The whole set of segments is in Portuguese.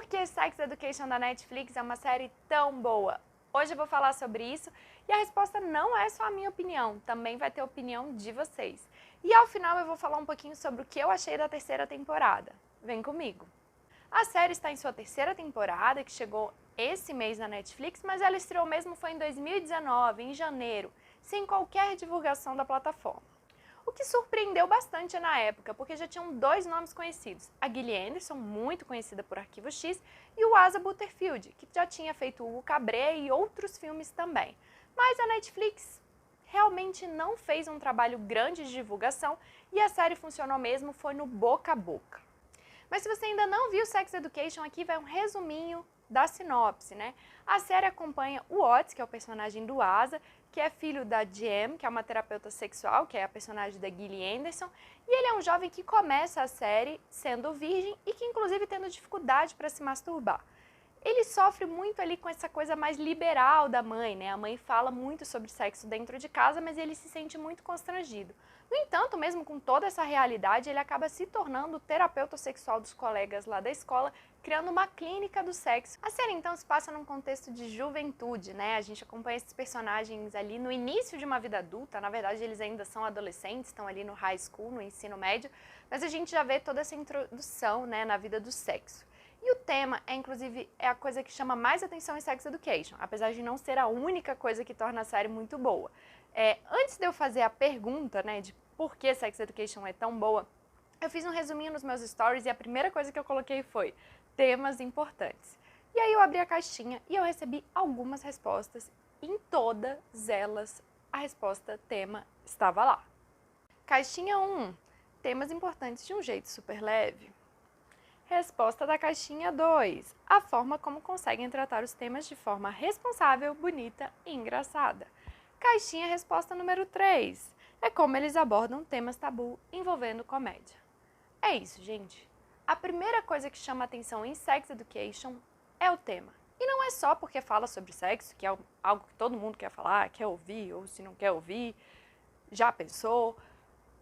que Sex Education da Netflix é uma série tão boa? Hoje eu vou falar sobre isso e a resposta não é só a minha opinião, também vai ter a opinião de vocês. E ao final eu vou falar um pouquinho sobre o que eu achei da terceira temporada. Vem comigo! A série está em sua terceira temporada, que chegou esse mês na Netflix, mas ela estreou mesmo foi em 2019, em janeiro, sem qualquer divulgação da plataforma. O que surpreendeu bastante na época, porque já tinham dois nomes conhecidos, a Gillian Anderson, muito conhecida por Arquivo X, e o Asa Butterfield, que já tinha feito o Cabré e outros filmes também. Mas a Netflix realmente não fez um trabalho grande de divulgação e a série funcionou mesmo foi no boca a boca. Mas se você ainda não viu Sex Education, aqui vai um resuminho da sinopse, né? A série acompanha o Otis, que é o personagem do Asa, que é filho da Jem, que é uma terapeuta sexual, que é a personagem da Gillian Anderson, e ele é um jovem que começa a série sendo virgem e que inclusive tendo dificuldade para se masturbar. Ele sofre muito ali com essa coisa mais liberal da mãe, né? A mãe fala muito sobre sexo dentro de casa, mas ele se sente muito constrangido. No entanto, mesmo com toda essa realidade, ele acaba se tornando o terapeuta sexual dos colegas lá da escola, criando uma clínica do sexo. A série então se passa num contexto de juventude, né? A gente acompanha esses personagens ali no início de uma vida adulta, na verdade eles ainda são adolescentes, estão ali no high school, no ensino médio, mas a gente já vê toda essa introdução, né, na vida do sexo. E o tema inclusive, a coisa que chama mais atenção em Sex Education, apesar de não ser a única coisa que torna a série muito boa. Antes de eu fazer a pergunta, né, de por que Sex Education é tão boa, eu fiz um resuminho nos meus stories e a primeira coisa que eu coloquei foi temas importantes. E aí eu abri a caixinha e eu recebi algumas respostas. Em todas elas, a resposta tema estava lá. Caixinha 1, temas importantes de um jeito super leve. Resposta da caixinha 2, a forma como conseguem tratar os temas de forma responsável, bonita e engraçada. Caixinha resposta número 3, é como eles abordam temas tabu envolvendo comédia. É isso, gente. A primeira coisa que chama atenção em Sex Education é o tema. E não é só porque fala sobre sexo, que é algo que todo mundo quer falar, quer ouvir, ou se não quer ouvir, já pensou,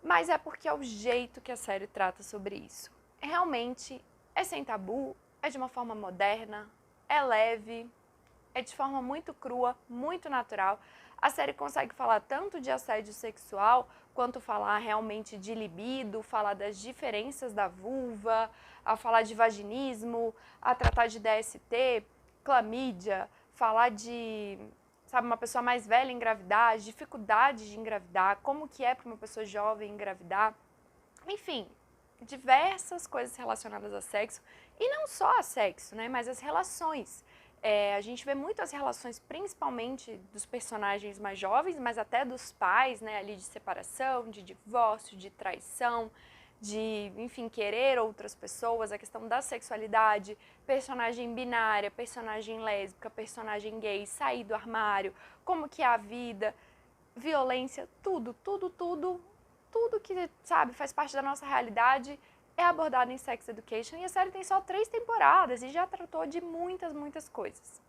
mas é porque é o jeito que a série trata sobre isso. Realmente é sem tabu, é de uma forma moderna, é leve, é de forma muito crua, muito natural. A série consegue falar tanto de assédio sexual, quanto falar realmente de libido, falar das diferenças da vulva, a falar de vaginismo, a tratar de DST, clamídia, falar de, sabe, uma pessoa mais velha engravidar, dificuldade de engravidar, como que é para uma pessoa jovem engravidar. Enfim, diversas coisas relacionadas a sexo, e não só a sexo, né, mas as relações. A gente vê muito as relações, principalmente dos personagens mais jovens, mas até dos pais, né, ali de separação, de divórcio, de traição, de, enfim, querer outras pessoas, a questão da sexualidade, personagem binária, personagem lésbica, personagem gay, sair do armário, como que é a vida, violência, tudo que, sabe, faz parte da nossa realidade é abordado em Sex Education, e a série tem só 3 temporadas e já tratou de muitas coisas.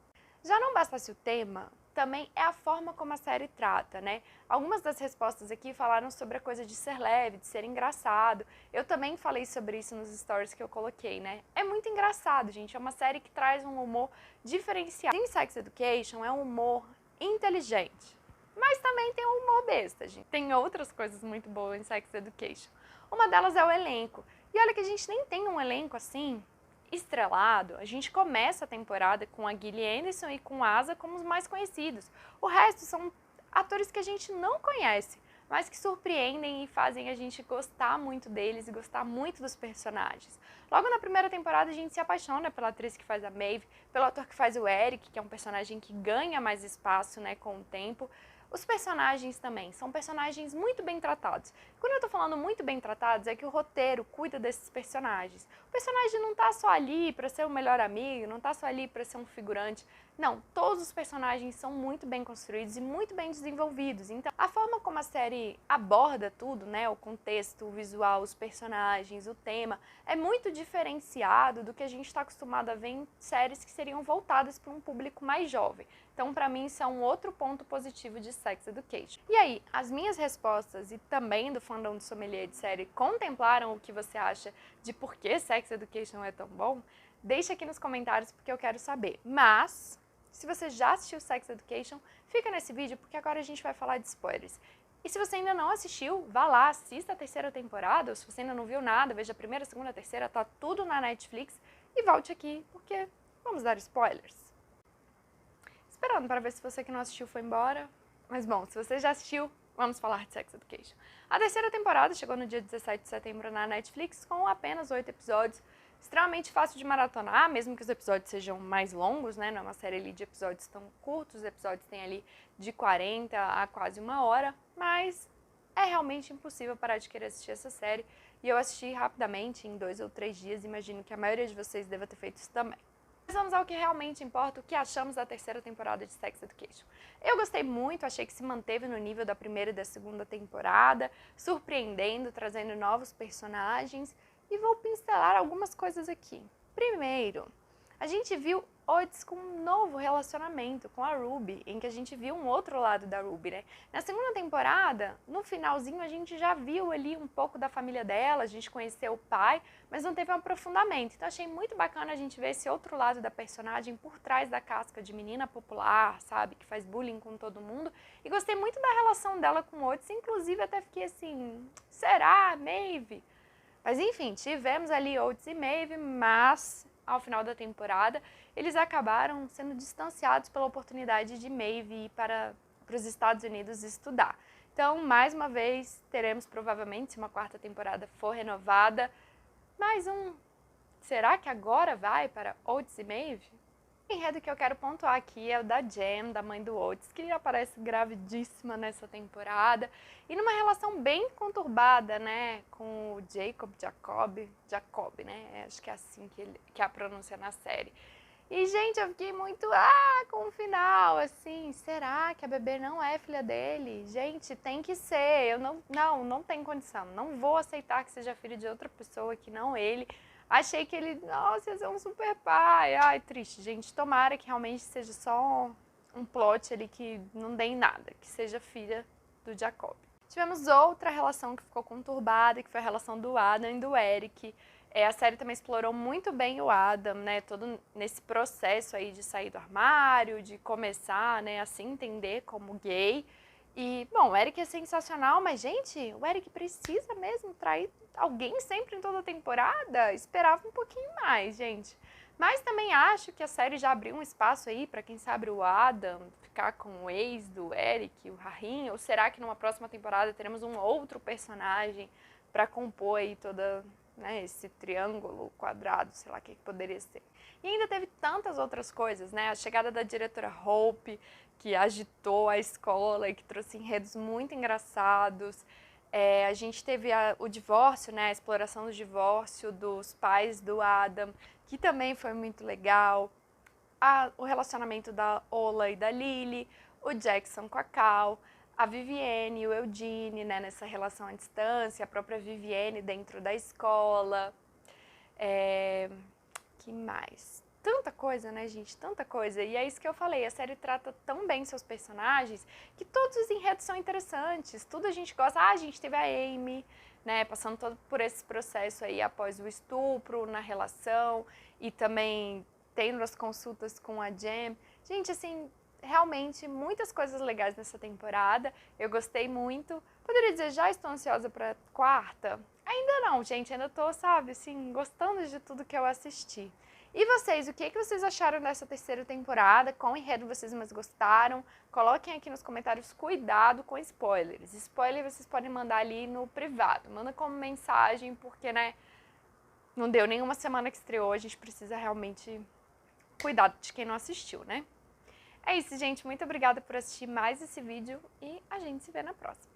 Já não bastasse o tema, também é a forma como a série trata, né? Algumas das respostas aqui falaram sobre a coisa de ser leve, de ser engraçado. Eu também falei sobre isso nos stories que eu coloquei, né? É muito engraçado, gente. É uma série que traz um humor diferenciado. Em Sex Education é um humor inteligente, mas também tem um humor besta, gente. Tem outras coisas muito boas em Sex Education. Uma delas é o elenco. E olha que a gente nem tem um elenco assim estrelado. A gente começa a temporada com a Gillian Anderson e com a Asa como os mais conhecidos. O resto são atores que a gente não conhece, mas que surpreendem e fazem a gente gostar muito deles e gostar muito dos personagens. Logo na primeira temporada a gente se apaixona pela atriz que faz a Maeve, pelo ator que faz o Eric, que é um personagem que ganha mais espaço, né, com o tempo. Os personagens também são personagens muito bem tratados. Quando eu tô falando muito bem tratados, é que o roteiro cuida desses personagens. O personagem não tá só ali para ser o melhor amigo, não tá só ali para ser um figurante. Não, todos os personagens são muito bem construídos e muito bem desenvolvidos. Então, a forma como a série aborda tudo, né, o contexto, o visual, os personagens, o tema, é muito diferenciado do que a gente está acostumado a ver em séries que seriam voltadas para um público mais jovem. Então, para mim, isso é um outro ponto positivo de Sex Education. E aí, as minhas respostas e também do fandom do sommelier de série contemplaram o que você acha de por que Sex Education é tão bom? Deixa aqui nos comentários porque eu quero saber. Mas, se você já assistiu Sex Education, fica nesse vídeo porque agora a gente vai falar de spoilers. E se você ainda não assistiu, vá lá, assista a terceira temporada, ou se você ainda não viu nada, veja a primeira, a segunda, a terceira, tá tudo na Netflix, e volte aqui, porque vamos dar spoilers. Esperando para ver se você que não assistiu foi embora, mas bom, se você já assistiu, vamos falar de Sex Education. A terceira temporada chegou no dia 17 de setembro na Netflix com apenas 8 episódios, extremamente fácil de maratonar, mesmo que os episódios sejam mais longos, né? Não é uma série ali de episódios tão curtos, os episódios têm ali de 40 a quase 1 hora, mas é realmente impossível parar de querer assistir essa série. E eu assisti rapidamente, em 2 ou 3 dias, imagino que a maioria de vocês deva ter feito isso também. Mas vamos ao que realmente importa, o que achamos da terceira temporada de Sex Education. Eu gostei muito, achei que se manteve no nível da primeira e da segunda temporada, surpreendendo, trazendo novos personagens, e vou pincelar algumas coisas aqui. Primeiro, a gente viu Otis com um novo relacionamento com a Ruby, em que a gente viu um outro lado da Ruby, né? Na segunda temporada, no finalzinho, a gente já viu ali um pouco da família dela, a gente conheceu o pai, mas não teve um aprofundamento. Então achei muito bacana a gente ver esse outro lado da personagem por trás da casca de menina popular, sabe? Que faz bullying com todo mundo. E gostei muito da relação dela com o Otis, inclusive até fiquei assim, será, Maeve? Mas enfim, tivemos ali Otis e Maeve, mas ao final da temporada eles acabaram sendo distanciados pela oportunidade de Maeve ir para os Estados Unidos estudar. Então, mais uma vez, teremos provavelmente, se uma quarta temporada for renovada, mais um. Será que agora vai para Otis e Maeve? O enredo que eu quero pontuar aqui é o da Jem, da mãe do Otis, que aparece gravidíssima nessa temporada e numa relação bem conturbada, né, com o Jacob, né, acho que é assim que é a pronúncia na série. E, gente, eu fiquei muito, com o final, assim, será que a bebê não é filha dele? Gente, tem que ser, eu não tem condição, não vou aceitar que seja filho de outra pessoa que não ele. Achei que ele, nossa, ia ser um super pai. Ai, triste, gente. Tomara que realmente seja só um plot ali que não dê em nada, que seja filha do Jacob. Tivemos outra relação que ficou conturbada, que foi a relação do Adam e do Eric. A série também explorou muito bem o Adam, né? Todo nesse processo aí de sair do armário, de começar, né, a se entender como gay. E, bom, o Eric é sensacional, mas, gente, o Eric precisa mesmo trair alguém sempre em toda a temporada? Esperava um pouquinho mais, gente. Mas também acho que a série já abriu um espaço aí para quem sabe o Adam ficar com o ex do Eric, o Rahim, ou será que numa próxima temporada teremos um outro personagem para compor aí toda, né, esse triângulo, quadrado, sei lá o que poderia ser. E ainda teve tantas outras coisas, né? A chegada da diretora Hope, que agitou a escola e que trouxe enredos muito engraçados. A gente teve o divórcio, né? A exploração do divórcio dos pais do Adam, que também foi muito legal. O relacionamento da Ola e da Lily, o Jackson com a Cal, a Vivienne e o Eugene, né, nessa relação à distância, a própria Vivienne dentro da escola. Que mais? Tanta coisa, né, gente? Tanta coisa. E é isso que eu falei, a série trata tão bem seus personagens que todos os enredos são interessantes, tudo a gente gosta. A gente teve a Amy, né, passando todo por esse processo aí após o estupro na relação e também tendo as consultas com a Jem. Gente, assim, realmente muitas coisas legais nessa temporada. Eu gostei muito. Poderia dizer, já estou ansiosa para quarta? Ainda não, gente. Ainda tô, sabe, assim, gostando de tudo que eu assisti. E vocês, o que vocês acharam dessa terceira temporada? Qual enredo vocês mais gostaram? Coloquem aqui nos comentários, cuidado com spoilers. Spoiler vocês podem mandar ali no privado. Manda como mensagem, porque, né, não deu nenhuma semana que estreou. A gente precisa realmente cuidar de quem não assistiu, né? É isso, gente. Muito obrigada por assistir mais esse vídeo e a gente se vê na próxima.